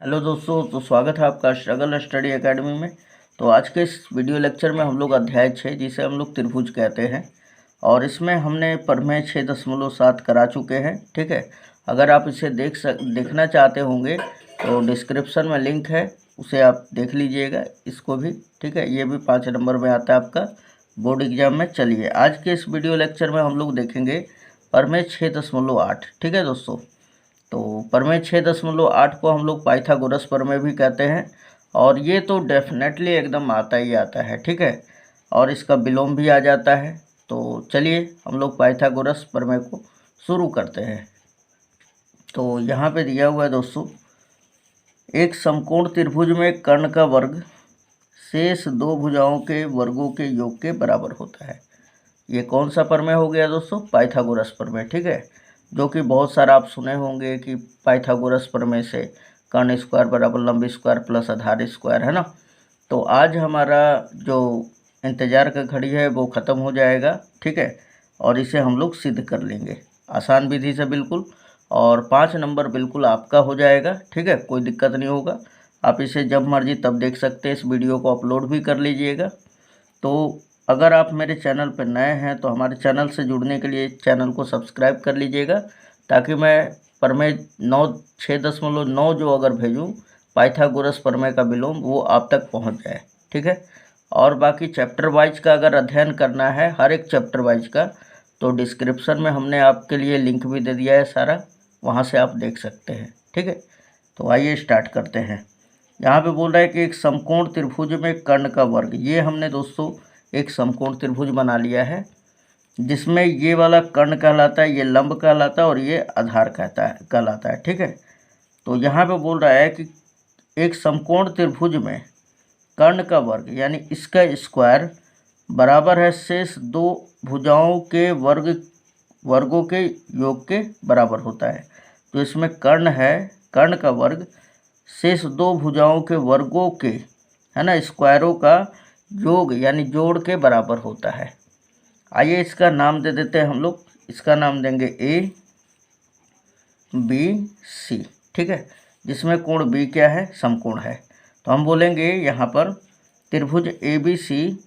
Hello दोस्तों, तो स्वागत है आपका स्ट्रगल स्टडी एकेडमी में। तो आज के इस वीडियो लेक्चर में हम लोग अध्याय 6 जिसे हम लोग त्रिभुज कहते हैं और इसमें हमने प्रमेय 6.7 करा चुके हैं। ठीक है, अगर आप इसे देखना चाहते होंगे तो डिस्क्रिप्शन में लिंक है, उसे आप देख लीजिएगा इसको भी। ठीक है, ये भी 5 नंबर में आता है आपका बोर्ड एग्जाम में। चलिए आज के इस वीडियो लेक्चर में हम लोग देखेंगे प्रमेय 6.8। ठीक है दोस्तों, तो प्रमेय 6.8 को हम लोग पाइथागोरस प्रमेय भी कहते हैं और ये तो डेफिनेटली एकदम आता ही आता है। ठीक है, और इसका विलोम भी आ जाता है। तो चलिए हम लोग पाइथागोरस प्रमेय को शुरू करते हैं। तो यहाँ पे दिया हुआ है दोस्तों, एक समकोण त्रिभुज में कर्ण का वर्ग शेष दो भुजाओं के वर्गों के योग के बराबर होता है। ये कौन सा प्रमेय हो गया दोस्तों? पाइथागोरस प्रमेय। ठीक है, जो कि बहुत सारा आप सुने होंगे कि पाइथागोरस प्रमेय से कर्ण स्क्वायर बराबर लंब स्क्वायर प्लस आधार स्क्वायर, है ना। तो आज हमारा जो इंतज़ार का घड़ी है वो ख़त्म हो जाएगा। ठीक है, और इसे हम लोग सिद्ध कर लेंगे आसान विधि से बिल्कुल, और 5 नंबर बिल्कुल आपका हो जाएगा। ठीक है, कोई दिक्कत नहीं होगा, आप इसे जब मर्जी तब देख सकते हैं। इस वीडियो को अपलोड भी कर लीजिएगा। तो अगर आप मेरे चैनल पर नए हैं तो हमारे चैनल से जुड़ने के लिए चैनल को सब्सक्राइब कर लीजिएगा, ताकि मैं प्रमेय 6.9 जो अगर भेजूँ पाइथागोरस प्रमेय का विलोम वो आप तक पहुंच जाए। ठीक है, और बाकी चैप्टर वाइज का अगर अध्ययन करना है हर एक चैप्टर वाइज का, तो डिस्क्रिप्शन में हमने आपके लिए लिंक भी दे दिया है सारा, वहाँ से आप देख सकते हैं। ठीक है, तो आइए स्टार्ट करते हैं। यहाँ पे बोल रहा है कि एक समकोण त्रिभुज में कर्ण का वर्ग, ये हमने दोस्तों एक समकोण त्रिभुज बना लिया है जिसमें ये वाला कर्ण कहलाता है, ये लंब कहलाता है और ये आधार कहलाता है। ठीक है, तो यहाँ पे बोल रहा है कि एक समकोण त्रिभुज में कर्ण का वर्ग यानी इसका स्क्वायर बराबर है शेष दो भुजाओं के वर्गों के योग के बराबर होता है। तो इसमें कर्ण है, कर्ण का वर्ग शेष दो भुजाओं के वर्गों के, है ना, स्क्वायरों का योग यानी जोड़ के बराबर होता है। आइए इसका नाम दे देते हैं हम लोग, इसका नाम देंगे ए बी सी। ठीक है, जिसमें कोण बी क्या है? समकोण है। तो हम बोलेंगे यहाँ पर त्रिभुज ए बी सी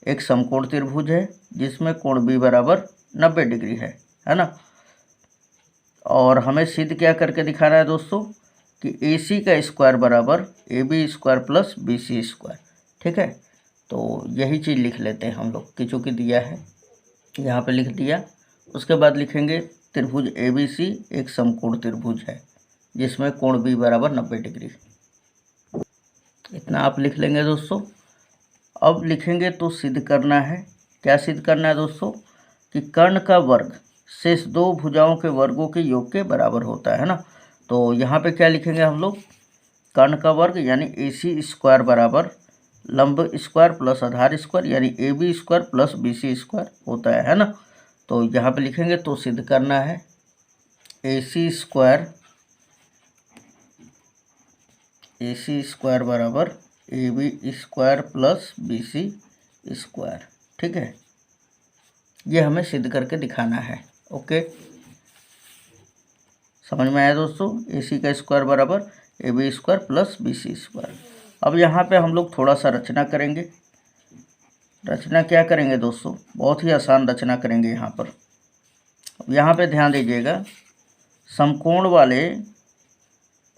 एक समकोण त्रिभुज है जिसमें कोण बी बराबर 90 डिग्री है ना। और हमें सिद्ध क्या करके दिखाना है दोस्तों कि ए सी का स्क्वायर बराबर A B square plus B C square. ठीक है, तो यही चीज़ लिख लेते हैं हम लोग कि चूँकि दिया है यहाँ पे लिख दिया। उसके बाद लिखेंगे त्रिभुज ए बी सी एक समकोण त्रिभुज है जिसमें कोण बी बराबर 90 डिग्री। इतना आप लिख लेंगे दोस्तों। अब लिखेंगे तो सिद्ध करना है। क्या सिद्ध करना है दोस्तों? कि कर्ण का वर्ग शेष दो भुजाओं के वर्गों के योग के बराबर होता है ना। तो यहाँ पे क्या लिखेंगे हम लोग? कर्ण का वर्ग यानी ए सी स्क्वायर बराबर लंब स्क्वायर प्लस आधार स्क्वायर यानी A B square plus B C square होता है ना। तो यहाँ पे लिखेंगे तो सिद्ध करना है ए सी स्क्वायर बराबर A B square plus B C square. ठीक है, ये हमें सिद्ध करके दिखाना है। ओके, समझ में आया दोस्तों? ए सी का स्क्वायर बराबर A B square plus B C square. अब यहाँ पे हम लोग थोड़ा सा रचना करेंगे। रचना क्या करेंगे दोस्तों? बहुत ही आसान रचना करेंगे यहाँ पर। अब यहाँ पे ध्यान दीजिएगा, समकोण वाले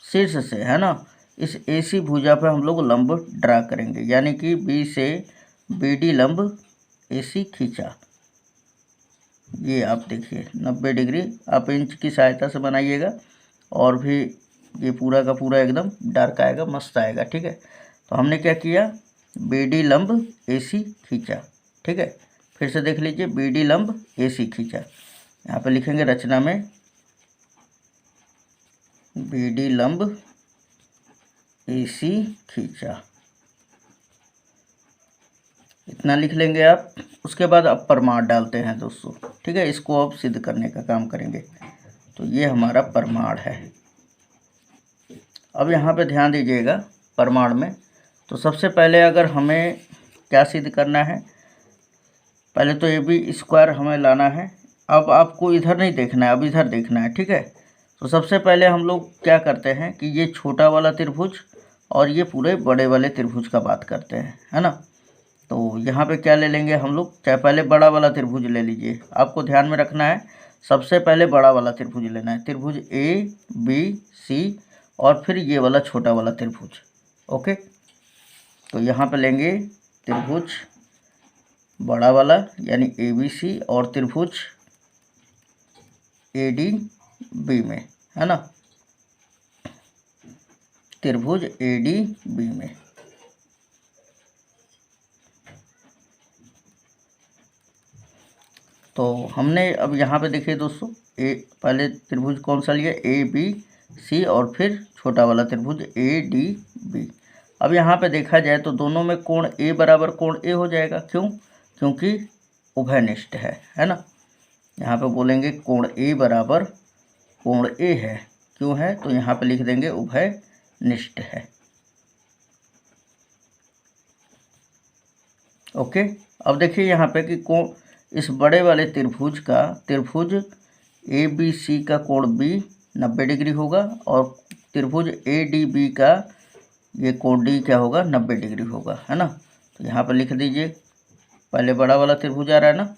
शीर्ष से, है ना, इस ए सी भुजा पे हम लोग लंब ड्रा करेंगे, यानी कि बी से बी डी लंब ए सी खींचा। ये आप देखिए 90 डिग्री आप इंच की सहायता से बनाइएगा और भी ये पूरा का पूरा एकदम डार्क आएगा, मस्त आएगा। ठीक है, तो हमने क्या किया? बी डी लंब ए सी खींचा। ठीक है, फिर से देख लीजिए, बी डी लंब ए सी खींचा। यहाँ पे लिखेंगे रचना में बी डी लंब ए सी खींचा, इतना लिख लेंगे आप। उसके बाद अब प्रमाण डालते हैं दोस्तों। ठीक है, इसको अब सिद्ध करने का काम करेंगे। तो ये हमारा प्रमाण है। अब यहाँ पे ध्यान दीजिएगा प्रमाण में, तो सबसे पहले अगर हमें क्या सिद्ध करना है, पहले तो ए बी स्क्वायर हमें लाना है। अब आपको इधर नहीं देखना है, अब इधर देखना है। ठीक है, तो सबसे पहले हम लोग क्या करते हैं कि ये छोटा वाला त्रिभुज और ये पूरे बड़े वाले त्रिभुज का बात करते हैं, है ना। तो यहाँ पे क्या ले लेंगे हम लोग, चाहे पहले बड़ा वाला त्रिभुज ले लीजिए। आपको ध्यान में रखना है, सबसे पहले बड़ा वाला त्रिभुज लेना है, त्रिभुज ABC, और फिर ये वाला छोटा वाला त्रिभुज। ओके, तो यहाँ पे लेंगे त्रिभुज बड़ा वाला यानी ABC और त्रिभुज ADB में, है ना, त्रिभुज ADB में। तो हमने अब यहाँ पे देखिए दोस्तों, पहले त्रिभुज कौन सा लिया, ABC, और फिर छोटा वाला त्रिभुज ADB। अब यहाँ पे देखा जाए तो दोनों में कोण A बराबर कोण A हो जाएगा। क्यों? क्योंकि उभयनिष्ठ है ना। यहाँ पे बोलेंगे कोण A बराबर कोण A है। क्यों है? तो यहाँ पे लिख देंगे उभयनिष्ठ है। ओके, अब देखिए यहाँ पे कि कोण इस बड़े वाले त्रिभुज का, त्रिभुज ABC का कोण B 90 डिग्री होगा और त्रिभुज ADB का ये कोण D क्या होगा, 90 डिग्री होगा, है ना। तो यहाँ पर लिख दीजिए, पहले बड़ा वाला त्रिभुज आ रहा है ना,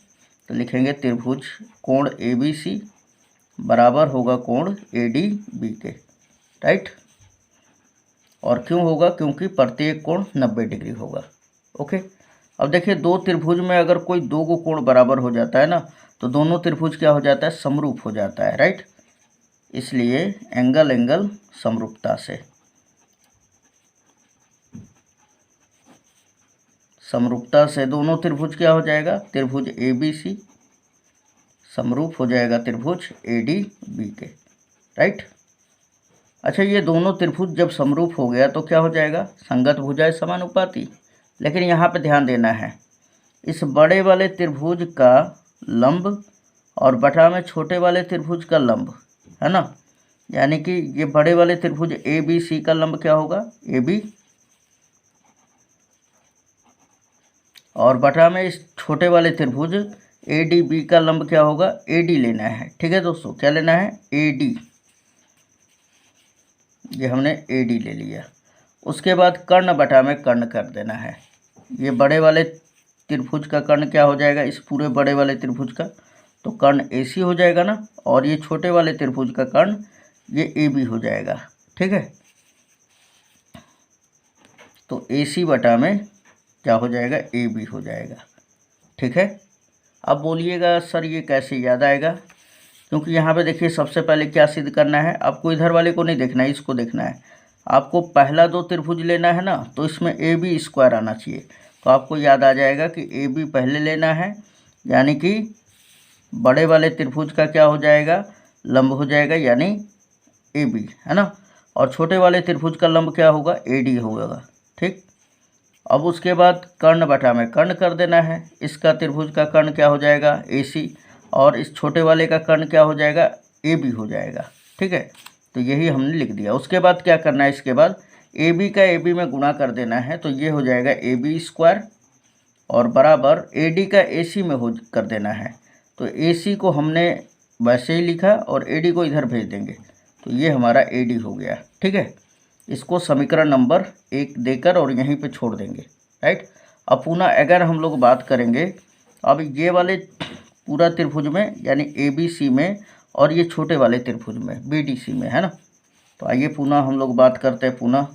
तो लिखेंगे त्रिभुज कोण ABC बराबर होगा कोण ADB के, राइट। और क्यों होगा? क्योंकि प्रत्येक कोण 90 डिग्री होगा। ओके, अब देखिए दो त्रिभुज में अगर कोई दो को कोण बराबर हो जाता है ना, तो दोनों त्रिभुज क्या हो जाता है, समरूप हो जाता है, राइट। इसलिए एंगल समरूपता से, समरूपता से दोनों त्रिभुज क्या हो जाएगा, त्रिभुज ABC समरूप हो जाएगा त्रिभुज ADB के, राइट। अच्छा, ये दोनों त्रिभुज जब समरूप हो गया तो क्या हो जाएगा, संगत भुजाएं समानुपाती। लेकिन यहाँ पे ध्यान देना है, इस बड़े वाले त्रिभुज का लंब और बटा में छोटे वाले त्रिभुज का लंब, है ना। यानी कि ये बड़े वाले त्रिभुज ABC का लंब क्या होगा, AB, और बटा में इस छोटे वाले त्रिभुज ADB का लंब क्या होगा, AD लेना है। ठीक है दोस्तों, क्या लेना है, AD। ये हमने AD ले लिया। उसके बाद कर्ण बटा में कर्ण कर देना है। ये बड़े वाले त्रिभुज का कर्ण क्या हो जाएगा, इस पूरे बड़े वाले त्रिभुज का, तो कर्ण AC हो जाएगा ना, और ये छोटे वाले त्रिभुज का कर्ण ये AB हो जाएगा। ठीक है, तो AC बटा में क्या हो जाएगा, AB हो जाएगा। ठीक है, अब बोलिएगा सर ये कैसे याद आएगा, क्योंकि यहाँ पे देखिए सबसे पहले क्या सिद्ध करना है, आपको इधर वाले को नहीं देखना है, इसको देखना है। आपको पहला दो त्रिभुज लेना है ना, तो इसमें AB स्क्वायर आना चाहिए। तो आपको याद आ जाएगा कि AB पहले लेना है, यानी कि बड़े वाले त्रिभुज का क्या हो जाएगा, लंब हो जाएगा, यानी AB, है ना। और छोटे वाले त्रिभुज का लंब क्या होगा, AD होगा। ठीक, अब उसके बाद कर्ण बटा में कर्ण कर देना है। इसका त्रिभुज का कर्ण क्या हो जाएगा, AC, और इस छोटे वाले का कर्ण क्या हो जाएगा, AB हो जाएगा। ठीक है, तो यही हमने लिख दिया। उसके बाद क्या करना है, इसके बाद AB का AB में गुणा कर देना है, तो ये हो जाएगा AB स्क्वायर, और बराबर AD का AC में हो कर देना है। तो AC को हमने वैसे ही लिखा और AD को इधर भेज देंगे, तो ये हमारा AD हो गया। ठीक है, इसको समीकरण नंबर 1 देकर और यहीं पे छोड़ देंगे, राइट। अब पुनः अगर हम लोग बात करेंगे, अब ये वाले पूरा त्रिभुज में यानी ABC में, और ये छोटे वाले त्रिभुज में BDC में, है ना। तो आइए पुनः हम लोग बात करते हैं, पुनः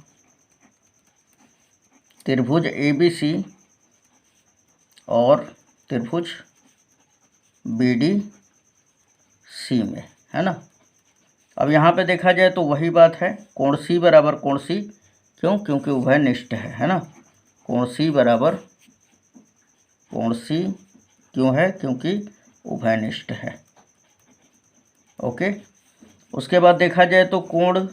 त्रिभुज ABC और त्रिभुज BDC में, है ना। अब यहाँ पे देखा जाए तो वही बात है, कोण C बराबर कोण C, क्यों, क्योंकि उभयनिष्ठ है ना। कोण C बराबर कोण C क्यों है, क्योंकि उभयनिष्ठ है। ओके, उसके बाद देखा जाए तो कोण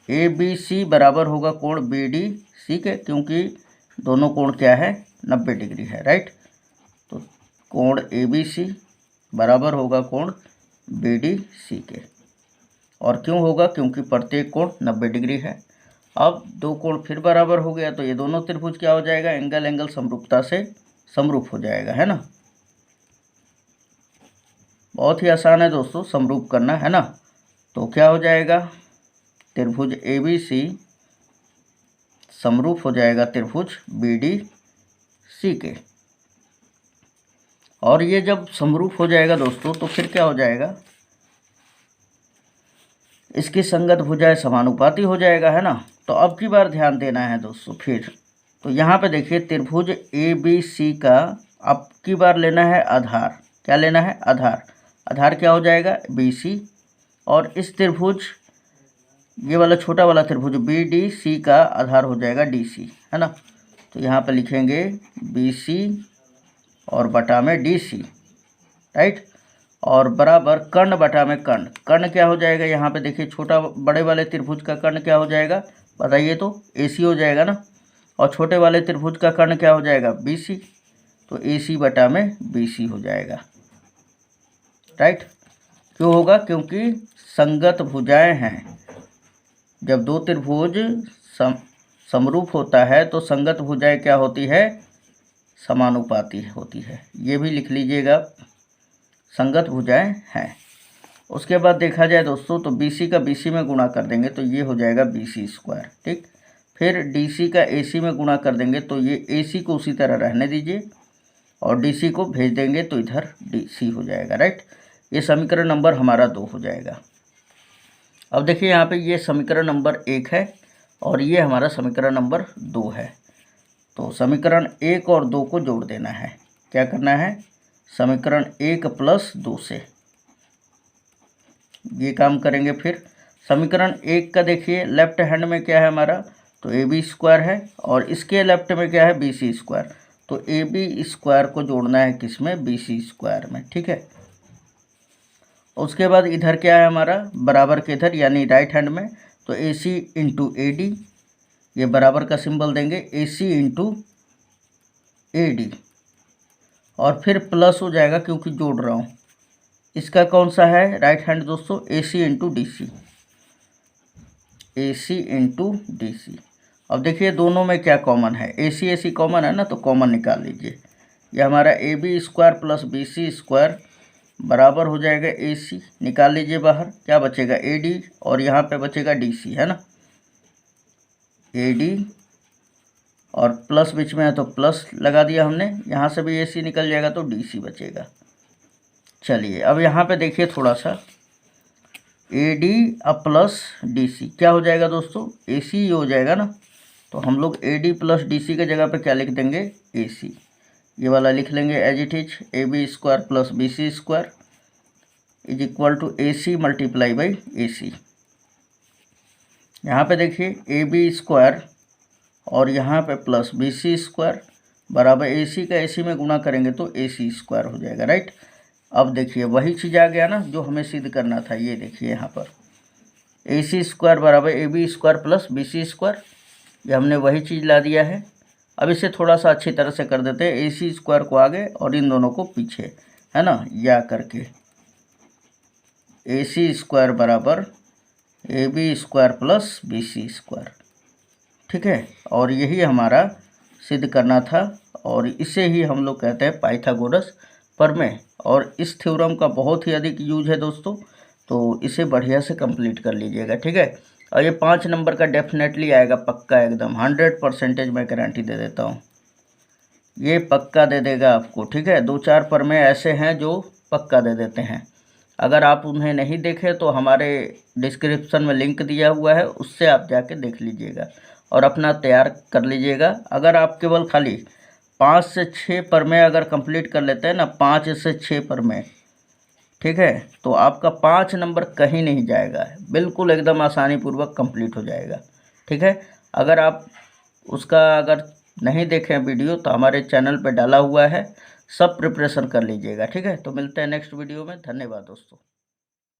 ABC बराबर होगा कोण BDC के, क्योंकि दोनों कोण क्या है, 90 डिग्री है, राइट। तो कोण ABC बराबर होगा कोण BDC के, और क्यों होगा, क्योंकि प्रत्येक कोण 90 डिग्री है। अब दो कोण फिर बराबर हो गया, तो ये दोनों त्रिभुज क्या हो जाएगा, एंगल समरूपता से समरूप हो जाएगा, है ना। बहुत ही आसान है दोस्तों समरूप करना, है ना। तो क्या हो जाएगा, त्रिभुज ABC समरूप हो जाएगा त्रिभुज BDC के। और ये जब समरूप हो जाएगा दोस्तों तो फिर क्या हो जाएगा, इसकी संगत भुजाएं समानुपाती हो जाएगा, है ना। तो अब की बार ध्यान देना है दोस्तों फिर, तो यहाँ पे देखिए त्रिभुज ABC का अब की बार लेना है आधार। क्या लेना है, आधार। आधार क्या हो जाएगा, BC। और इस त्रिभुज, ये वाला छोटा वाला त्रिभुज BDC का आधार हो जाएगा DC, है ना। तो यहाँ पे लिखेंगे BC और बटा में DC, राइट। और बराबर कर्ण बटा में कर्ण। कर्ण क्या हो जाएगा, यहाँ पे देखिए छोटा बड़े वाले त्रिभुज का कर्ण क्या हो जाएगा बताइए, तो AC हो जाएगा ना। और छोटे वाले त्रिभुज का कर्ण क्या हो जाएगा, BC। तो AC बटा में BC हो जाएगा, राइट। क्यों होगा, क्योंकि संगत भुजाएं हैं। जब दो त्रिभुज समरूप होता है तो संगत भुजाएं क्या होती है, समानुपाती होती है। ये भी लिख लीजिएगा, संगत भुजाएं हैं। उसके बाद देखा जाए दोस्तों तो BC का BC में गुणा कर देंगे तो ये हो जाएगा BC स्क्वायर, ठीक। फिर DC का AC में गुणा कर देंगे तो ये AC को उसी तरह रहने दीजिए और DC को भेज देंगे तो इधर DC हो जाएगा, राइट। ये समीकरण नंबर हमारा 2 हो जाएगा। अब देखिए यहाँ पे ये समीकरण नंबर 1 है और ये हमारा समीकरण नंबर 2 है। तो समीकरण 1 और 2 को जोड़ देना है। क्या करना है, समीकरण 1 प्लस 2 से ये काम करेंगे। फिर समीकरण 1 का देखिए लेफ्ट हैंड में क्या है हमारा, तो AB स्क्वायर है और इसके लेफ्ट में क्या है, BC स्क्वायर। तो AB स्क्वायर को जोड़ना है किसमें, BC स्क्वायर में, ठीक है। उसके बाद इधर क्या है हमारा, बराबर के इधर यानी राइट हैंड में, तो AC इंटू AD, ये बराबर का सिंबल देंगे, AC इंटू AD। और फिर प्लस हो जाएगा क्योंकि जोड़ रहा हूँ। इसका कौन सा है राइट हैंड दोस्तों, AC into DC, AC into DC। अब देखिए दोनों में क्या कॉमन है, AC कॉमन है ना, तो कॉमन निकाल लीजिए। यह हमारा AB square plus BC square बराबर हो जाएगा AC, निकाल लीजिए बाहर, क्या बचेगा AD और यहाँ पे बचेगा DC, है ना। AD और प्लस बीच में है तो प्लस लगा दिया हमने, यहाँ से भी AC निकल जाएगा तो DC बचेगा। चलिए अब यहाँ पे देखिए थोड़ा सा, AD अब प्लस DC क्या हो जाएगा दोस्तों, AC ही हो जाएगा ना। तो हम लोग AD प्लस DC के जगह पे क्या लिख देंगे, AC। ये वाला लिख लेंगे as it is, AB square plus BC square is equal to AC multiply by AC। यहाँ पे देखिए AB स्क्वायर और यहाँ पे प्लस BC स्क्वायर बराबर AC का AC में गुणा करेंगे तो AC स्क्वायर हो जाएगा, राइट। अब देखिए वही चीज़ आ गया ना जो हमें सिद्ध करना था। ये देखिए यहाँ पर AC स्क्वायर बराबर AB square plus BC square, ये हमने वही चीज़ ला दिया है। अब इसे थोड़ा सा अच्छी तरह से कर देते हैं, AC स्क्वायर को आगे और इन दोनों को पीछे, है ना, या करके AC स्क्वायर बराबर AB square plus BC square, ठीक है। और यही हमारा सिद्ध करना था और इसे ही हम लोग कहते हैं पाइथागोरस प्रमेय। और इस थ्योरम का बहुत ही अधिक यूज है दोस्तों, तो इसे बढ़िया से कंप्लीट कर लीजिएगा, ठीक है। और ये 5 नंबर का डेफिनेटली आएगा पक्का, एकदम 100% मैं गारंटी दे देता हूँ, ये पक्का दे देगा आपको, ठीक है। 2-4 प्रमेय ऐसे हैं जो पक्का दे देते हैं। अगर आप उन्हें नहीं देखें तो हमारे डिस्क्रिप्शन में लिंक दिया हुआ है, उससे आप जाके देख लीजिएगा और अपना तैयार कर लीजिएगा। अगर आप केवल खाली 5 से 6 प्रमेय अगर कंप्लीट कर लेते हैं ना, 5 से 6 प्रमेय, ठीक है, तो आपका 5 नंबर कहीं नहीं जाएगा, बिल्कुल एकदम आसानी पूर्वक कंप्लीट हो जाएगा, ठीक है। अगर आप उसका अगर नहीं देखें वीडियो तो हमारे चैनल पे डाला हुआ है, सब प्रिपरेशन कर लीजिएगा, ठीक है। तो मिलते हैं नेक्स्ट वीडियो में, धन्यवाद दोस्तों।